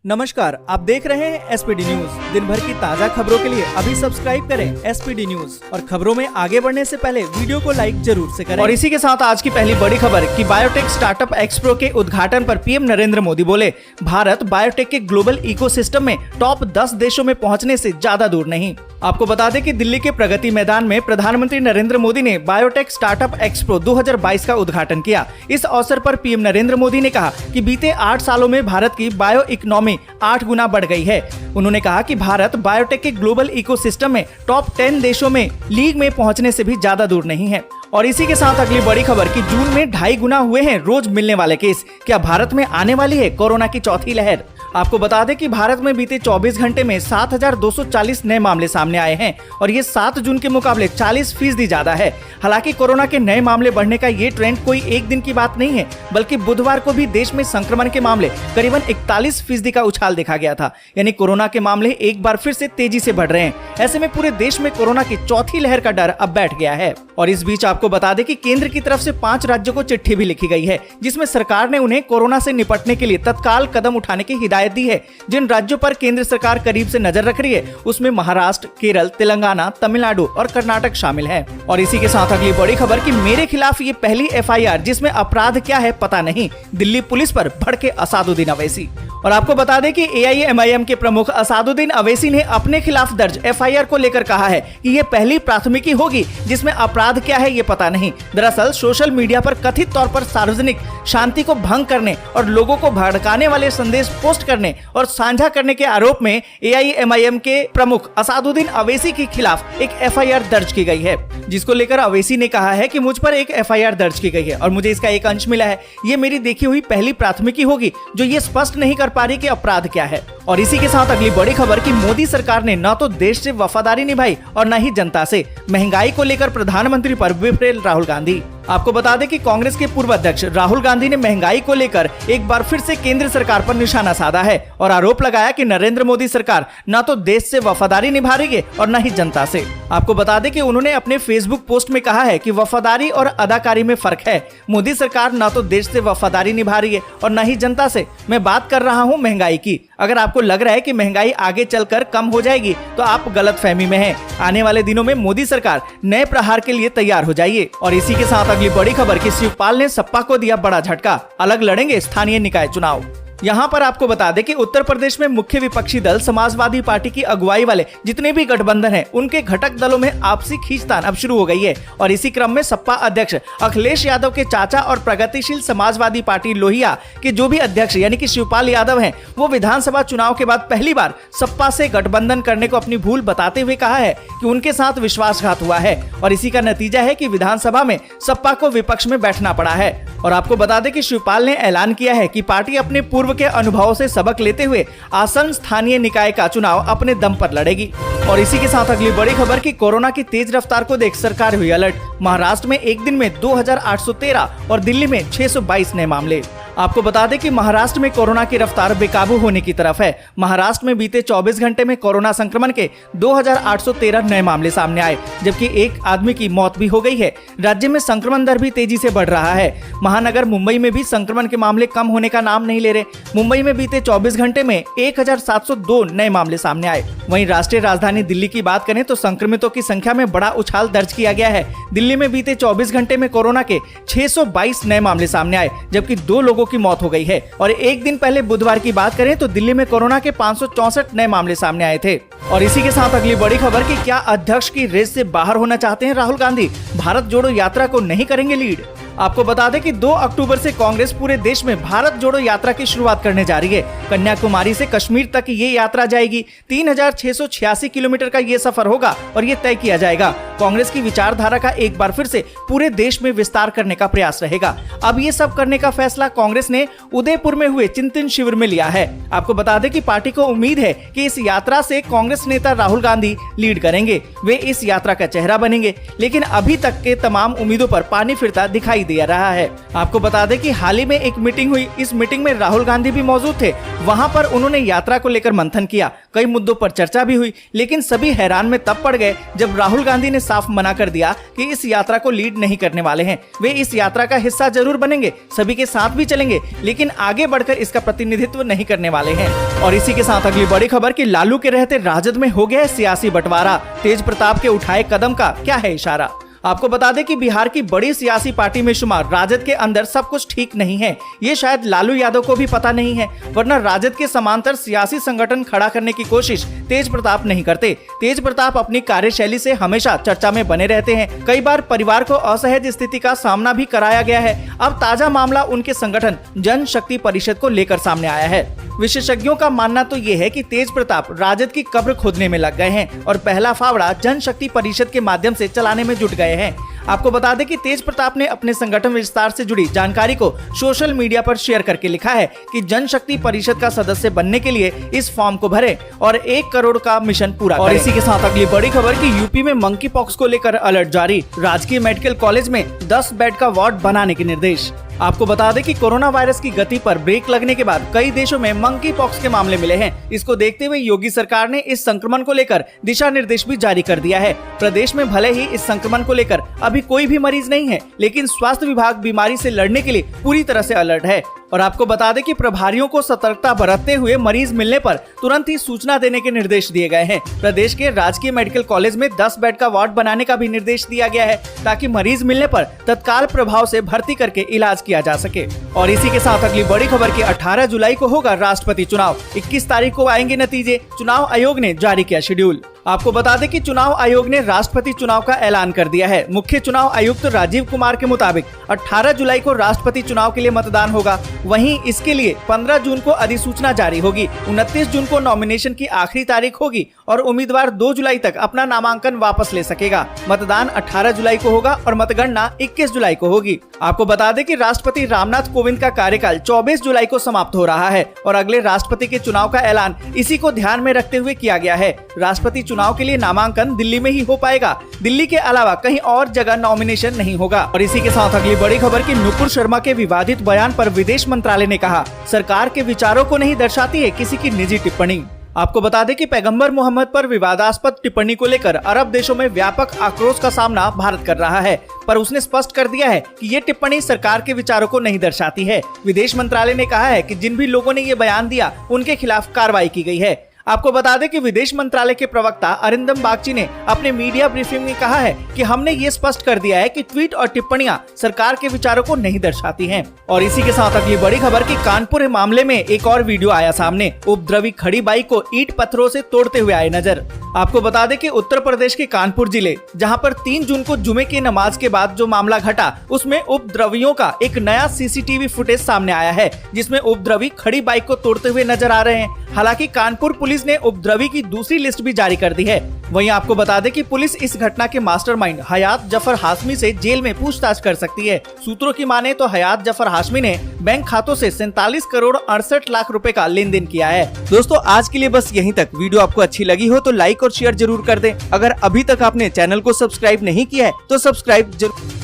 नमस्कार, आप देख रहे हैं एसपीडी न्यूज। दिन भर की ताज़ा खबरों के लिए अभी सब्सक्राइब करें एसपीडी न्यूज और खबरों में आगे बढ़ने से पहले वीडियो को लाइक जरूर से करें। और इसी के साथ आज की पहली बड़ी खबर कि बायोटेक स्टार्टअप एक्सपो के उद्घाटन पर पीएम नरेंद्र मोदी बोले, भारत बायोटेक के ग्लोबल इकोसिस्टम में टॉप 10 देशों में पहुंचने से ज्यादा दूर नहीं। आपको बता दें कि दिल्ली के प्रगति मैदान में प्रधानमंत्री नरेंद्र मोदी ने बायोटेक स्टार्टअप एक्सपो 2022 का उद्घाटन किया। इस अवसर पर पीएम नरेंद्र मोदी ने कहा कि बीते 8 सालों में भारत की बायो इकोनॉमी 8 गुना बढ़ गई है। उन्होंने कहा कि भारत बायोटेक के ग्लोबल इकोसिस्टम में टॉप 10 देशों में लीग में पहुंचने से भी ज्यादा दूर नहीं है। और इसी के साथ अगली बड़ी खबर कि जून में 2.5 गुना हुए हैं रोज मिलने वाले केस। क्या भारत में आने वाली है कोरोना की चौथी लहर? आपको बता दें कि भारत में बीते 24 घंटे में 7,240 नए मामले सामने आए हैं और ये 7 जून के मुकाबले 40% ज्यादा है। हालांकि कोरोना के नए मामले बढ़ने का ये ट्रेंड कोई एक दिन की बात नहीं है, बल्कि बुधवार को भी देश में संक्रमण के मामले करीबन 41% का उछाल देखा गया था। यानी कोरोना के मामले एक बार फिर से तेजी से बढ़ रहे हैं। ऐसे में पूरे देश में कोरोना की चौथी लहर का डर अब बैठ गया है। और इस बीच आपको बता दें कि केंद्र की तरफ से 5 राज्यों को चिट्ठी भी लिखी गई है, जिसमें सरकार ने उन्हें कोरोना से निपटने के लिए तत्काल कदम उठाने की हिदायत दी है। जिन राज्यों पर केंद्र सरकार करीब से नजर रख रही है उसमें महाराष्ट्र, केरल, तेलंगाना, तमिलनाडु और कर्नाटक शामिल है। और इसी के साथ अगली बड़ी खबर कि मेरे खिलाफ ये पहली एफआईआर जिसमें अपराध क्या है पता नहीं, दिल्ली पुलिस पर भड़के असादुद्दीन अवैसी। और आपको बता दें कि एआईएमआईएम के प्रमुख असादुद्दीन अवैसी ने अपने खिलाफ दर्ज एफआईआर को लेकर कहा है कि ये पहली प्राथमिकी होगी जिसमें अपराध क्या है ये पता नहीं। दरअसल सोशल मीडिया पर कथित तौर पर सार्वजनिक शांति को भंग करने और लोगों को भड़काने वाले संदेश पोस्ट करने और साझा करने के आरोप में एआईएमआईएम के प्रमुख असादुद्दीन अवैसी के खिलाफ एक एफआईआर दर्ज की गई है, जिसको लेकर अवैसी ने कहा है कि मुझ पर एक एफआईआर दर्ज की गई है और मुझे इसका एक अंश मिला है। ये मेरी देखी हुई पहली प्राथमिकी होगी जो ये स्पष्ट नहीं कर पा रही कि अपराध क्या है। और इसी के साथ अगली बड़ी खबर कि मोदी सरकार ने न तो देश से वफादारी निभाई और न ही जनता से। महंगाई को लेकर प्रधानमंत्री पर बिफरे राहुल गांधी। आपको बता दें कि कांग्रेस के पूर्व अध्यक्ष राहुल गांधी ने महंगाई को लेकर एक बार फिर से केंद्र सरकार पर निशाना साधा है और आरोप लगाया कि नरेंद्र मोदी सरकार न तो देश से वफादारी निभा रही है और न ही जनता से। आपको बता दें कि उन्होंने अपने फेसबुक पोस्ट में कहा है कि वफादारी और अदाकारी में फर्क है। मोदी सरकार न तो देश से वफादारी निभा रही है और न ही जनता से। मैं बात कर रहा हूँ महंगाई की। अगर आपको लग रहा है कि महंगाई आगे चलकर कम हो जाएगी तो आप गलतफहमी में हैं। आने वाले दिनों में मोदी सरकार नए प्रहार के लिए तैयार हो जाइए। और इसी के साथ अगली बड़ी खबर कि शिवपाल ने सपा को दिया बड़ा झटका, अलग लड़ेंगे स्थानीय निकाय चुनाव। यहाँ पर आपको बता दें कि उत्तर प्रदेश में मुख्य विपक्षी दल समाजवादी पार्टी की अगुवाई वाले जितने भी गठबंधन हैं, उनके घटक दलों में आपसी खींचतान अब शुरू हो गई है। और इसी क्रम में सपा अध्यक्ष अखिलेश यादव के चाचा और प्रगतिशील समाजवादी पार्टी लोहिया के जो भी अध्यक्ष यानी कि शिवपाल यादव हैं, वो विधानसभा चुनाव के बाद पहली बार सपा से गठबंधन करने को अपनी भूल बताते हुए कहा है कि उनके साथ विश्वासघात हुआ है और इसी का नतीजा है कि विधानसभा में सपा को विपक्ष में बैठना पड़ा है। और आपको बता दें कि शिवपाल ने ऐलान किया है कि पार्टी अपने पूर्व के अनुभवों से सबक लेते हुए आसन स्थानीय निकाय का चुनाव अपने दम पर लड़ेगी। और इसी के साथ अगली बड़ी खबर कि कोरोना की तेज रफ्तार को देख सरकार हुई अलर्ट। महाराष्ट्र में एक दिन में 2,813 और दिल्ली में 622 नए मामले। आपको बता दें कि महाराष्ट्र में कोरोना की रफ्तार बेकाबू होने की तरफ है। महाराष्ट्र में बीते 24 घंटे में कोरोना संक्रमण के 2,813 नए मामले सामने आए, जबकि एक आदमी की मौत भी हो गई है। राज्य में संक्रमण दर भी तेजी से बढ़ रहा है। महानगर मुंबई में भी संक्रमण के मामले कम होने का नाम नहीं ले रहे। मुंबई में बीते 24 घंटे में 1,702 नए मामले सामने आए। वहीं राष्ट्रीय राजधानी दिल्ली की बात करें तो संक्रमितों की संख्या में बड़ा उछाल दर्ज किया गया है। दिल्ली में बीते 24 घंटे में कोरोना के 622 नए मामले सामने आए, जबकि 2 लोगों की मौत हो गई है। और एक दिन पहले बुधवार की बात करें तो दिल्ली में कोरोना के 564 नए मामले सामने आए थे। और इसी के साथ अगली बड़ी खबर कि क्या अध्यक्ष की रेस से बाहर होना चाहते हैं राहुल गांधी? भारत जोड़ो यात्रा को नहीं करेंगे लीड। आपको बता दें कि 2 अक्टूबर से कांग्रेस पूरे देश में भारत जोड़ो यात्रा की शुरुआत करने जा रही है। कन्याकुमारी से कश्मीर तक ये यात्रा जाएगी। 3,686 किलोमीटर का ये सफर होगा और ये तय किया जाएगा। कांग्रेस की विचारधारा का एक बार फिर से पूरे देश में विस्तार करने का प्रयास रहेगा। अब ये सब करने का फैसला कांग्रेस ने उदयपुर में हुए चिंतन शिविर में लिया है। आपको बता दें कि पार्टी को उम्मीद है कि इस यात्रा से कांग्रेस नेता राहुल गांधी लीड करेंगे। वे इस यात्रा का चेहरा बनेंगे, लेकिन अभी तक के तमाम उम्मीदों पर पानी फिरता दिखाई दिखाई दे रहा है। आपको बता दें कि हाल ही में एक मीटिंग हुई, इस मीटिंग में राहुल गांधी भी मौजूद थे। वहां पर उन्होंने यात्रा को लेकर मंथन किया, कई मुद्दों पर चर्चा भी हुई, लेकिन सभी हैरान में तब पड़ गए जब राहुल गांधी ने साफ मना कर दिया कि इस यात्रा को लीड नहीं करने वाले हैं। वे इस यात्रा का हिस्सा जरूर बनेंगे, सभी के साथ भी चलेंगे, लेकिन आगे बढ़कर इसका प्रतिनिधित्व नहीं करने वाले हैं। और इसी के साथ अगली बड़ी खबर कि लालू के रहते राजद में हो गया सियासी बंटवारा, तेज प्रताप के उठाए कदम का क्या है इशारा। आपको बता दें कि बिहार की बड़ी सियासी पार्टी में शुमार राजद के अंदर सब कुछ ठीक नहीं है। ये शायद लालू यादव को भी पता नहीं है, वरना राजद के समांतर सियासी संगठन खड़ा करने की कोशिश तेज प्रताप नहीं करते। तेज प्रताप अपनी कार्यशैली से हमेशा चर्चा में बने रहते हैं। कई बार परिवार को असहज स्थिति का सामना भी कराया गया है। अब ताजा मामला उनके संगठन जनशक्ति परिषद को लेकर सामने आया है। विशेषज्ञों का मानना तो ये है कि तेज प्रताप राजद की कब्र खोदने में लग गए हैं और पहला फावड़ा जनशक्ति परिषद के माध्यम से चलाने में जुट गए हैं। आपको बता दें कि तेज प्रताप ने अपने संगठन विस्तार से जुड़ी जानकारी को सोशल मीडिया पर शेयर करके लिखा है कि जनशक्ति परिषद का सदस्य बनने के लिए इस फॉर्म को भरें और 1 करोड़ का मिशन पूरा करें। और इसी के साथ अगली बड़ी खबर कि यूपी में मंकी पॉक्स को लेकर अलर्ट जारी, राजकीय मेडिकल कॉलेज में 10 बेड का वार्ड बनाने के निर्देश। आपको बता दें कि कोरोना वायरस की गति पर ब्रेक लगने के बाद कई देशों में मंकी पॉक्स के मामले मिले हैं। इसको देखते हुए योगी सरकार ने इस संक्रमण को लेकर दिशा निर्देश भी जारी कर दिया है। प्रदेश में भले ही इस संक्रमण को लेकर अभी कोई भी मरीज नहीं है, लेकिन स्वास्थ्य विभाग बीमारी से लड़ने के लिए पूरी तरह से अलर्ट है। और आपको बता दें कि प्रभारियों को सतर्कता बरतते हुए मरीज मिलने पर तुरंत ही सूचना देने के निर्देश दिए गए हैं। प्रदेश के राजकीय मेडिकल कॉलेज में 10 बेड का वार्ड बनाने का भी निर्देश दिया गया है, ताकि मरीज मिलने पर तत्काल प्रभाव से भर्ती करके इलाज किया जा सके। और इसी के साथ अगली बड़ी खबर की 18 जुलाई को होगा राष्ट्रपति चुनाव, 21 तारीख को आएंगे नतीजे, चुनाव आयोग ने जारी किया शेड्यूल। आपको बता दें कि चुनाव आयोग ने राष्ट्रपति चुनाव का ऐलान कर दिया है। मुख्य चुनाव आयुक्त राजीव कुमार के मुताबिक 18 जुलाई को राष्ट्रपति चुनाव के लिए मतदान होगा। वहीं इसके लिए 15 जून को अधिसूचना जारी होगी, 29 जून को नॉमिनेशन की आखिरी तारीख होगी और उम्मीदवार 2 जुलाई तक अपना नामांकन वापस ले सकेगा। मतदान 18 जुलाई को होगा और मतगणना 21 जुलाई को होगी। आपको बता दें कि राष्ट्रपति रामनाथ कोविंद का कार्यकाल 24 जुलाई को समाप्त हो रहा है और अगले राष्ट्रपति के चुनाव का ऐलान इसी को ध्यान में रखते हुए किया गया है। राष्ट्रपति चुनाव के लिए नामांकन दिल्ली में ही हो पाएगा, दिल्ली के अलावा कहीं और जगह नॉमिनेशन नहीं होगा। और इसी के साथ अगली बड़ी खबर की नुपुर शर्मा के विवादित बयान पर विदेश मंत्रालय ने कहा, सरकार के विचारों को नहीं दर्शाती है किसी की निजी टिप्पणी। आपको बता दें कि पैगंबर मोहम्मद पर विवादास्पद टिप्पणी को लेकर अरब देशों में व्यापक आक्रोश का सामना भारत कर रहा है, पर उसने स्पष्ट कर दिया है कि ये टिप्पणी सरकार के विचारों को नहीं दर्शाती है। विदेश मंत्रालय ने कहा है कि जिन भी लोगों ने ये बयान दिया उनके खिलाफ कार्रवाई की गई है। आपको बता दें कि विदेश मंत्रालय के प्रवक्ता अरिंदम बागची ने अपने मीडिया ब्रीफिंग में कहा है कि हमने ये स्पष्ट कर दिया है कि ट्वीट और टिप्पणियां सरकार के विचारों को नहीं दर्शाती हैं। और इसी के साथ अगली बड़ी खबर की कानपुर मामले में एक और वीडियो आया सामने, उपद्रवी खड़ी बाइक को ईंट पत्थरों से तोड़ते हुए आए नजर। आपको बता दें कि उत्तर प्रदेश के कानपुर जिले, जहां पर 3 जून को जुमे की नमाज के बाद जो मामला घटा, उसमें उपद्रवियों का एक नया सीसीटीवी फुटेज सामने आया है, जिसमें उपद्रवी खड़ी बाइक को तोड़ते हुए नजर आ रहे हैं। हालांकि कानपुर पुलिस ने उपद्रवी की दूसरी लिस्ट भी जारी कर दी है। वहीं आपको बता दें कि पुलिस इस घटना के मास्टरमाइंड हयात जफर हाशमी से जेल में पूछताछ कर सकती है। सूत्रों की माने तो हयात जफर हाशमी ने बैंक खातों से 47 करोड़ 68 लाख रुपए का लेन देन किया है। दोस्तों, आज के लिए बस यहीं तक। वीडियो आपको अच्छी लगी हो तो लाइक और शेयर जरूर कर दें। अगर अभी तक आपने चैनल को सब्सक्राइब नहीं किया है तो सब्सक्राइब जरूर